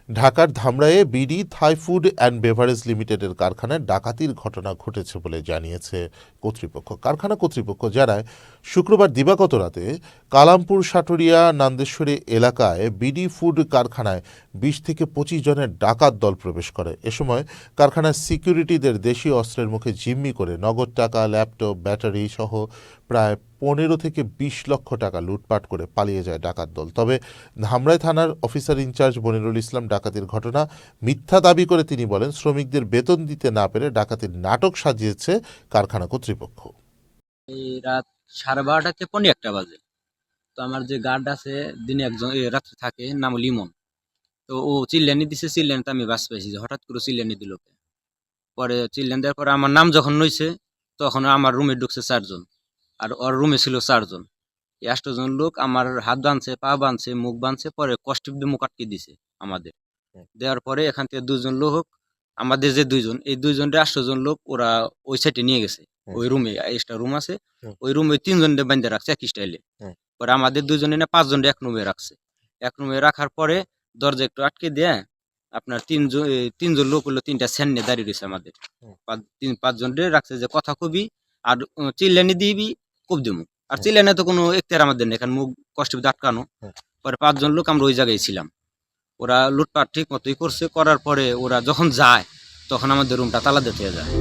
ঢাকার ধামরাইয়ে BD Thai food and beverage লিমিটেডের কারখানায় ডাকাতির ঘটনা ঘটেছে বলে জানিয়েছে কর্তৃপক্ষ। কারখানা কর্তৃপক্ষ জানায়, শুক্রবার দিবাগত রাতে কালামপুর সাটুরিয়া নান্দেশ্বরী এলাকায় বিডি ফুড কারখানায় ২০ থেকে ২৫ জনের ডাকাত দল প্রবেশ করে। এ সময় কারখানার সিকিউরিটিদের দেশীয় অস্ত্রের মুখে জিম্মি করে নগদ টাকা, ল্যাপটপ, ব্যাটারি সহ প্রায় ১৫ থেকে ২০ লক্ষ টাকা লুটপাট করে পালিয়ে যায় ডাকাত দল। তবে ধামরাই থানার অফিসার ইনচার্জ মনিরুল ইসলাম ডাকাতির ঘটনা মিথ্যা দাবি করে তিনি বলেন, শ্রমিকদের বেতন দিতে না পেরে ডাকাতির নাটক সাজিয়েছে কারখানা কর্তৃপক্ষ। এই রাত 12:30 থেকে 1:45 বাজে। তো আমার যে গার্ড আছে দিনে একজন রাত্রে থাকে, নাম লিমন। তো ও চিল্লানি দিছে, চিল্লানিতে আমি বাস পাইছি যে হঠাৎ করে চিল্লানি দিল। পরে চিল্লানি দেওয়ার পরে আমার নাম যখন নইছে তখন আমার রুমে ঢুকছে 4 জন, আর ওর রুমে ছিল 4 জন। এই 8 জন লোক আমার হাত বাঁধছে, পা বাঁধছে, মুখ বাঁধছে, পরে কষ্টিপ দিয়ে মুখ আটকে দিছে আমাদের। দেওয়ার পরে এখান থেকে 2 জন লোক, আমাদের যে 2 জন, এই 2 জনরে 8 জন লোক ওরা ওই সাইডে নিয়ে গেছে। ওই রুমে এক্সট্রা রুম আছে, ওই রুমে 3 জনরে বাইন্ধে রাখছে এক স্টাইলে। পরে আমাদের 2 জনে না 5 জনরে এক রুমে রাখছে। এক রুমে রাখার পরে দরজা একটু আটকে দিয়ে আপনার 3 জন লোক হলো 3টা স্যান নিয়ে দাঁড়িয়ে রয়েছে আমাদের। 5 জনরে রাখছে যে কথা কবি আর চিল্লানি দিবি, কোপ দিমু। আর চিল্লানি তো কোনো এখতিয়ার আমাদের নেই, এখানে মুখ কষ্ট আটকানো। পরে 5 জন লোক আমরা ওই জায়গায় ছিলাম। ওরা লুটপাট ঠিক মতোই করছে, করার পরে ওরা যখন যায় তখন আমাদের রুমটা তালা দিতে যায়।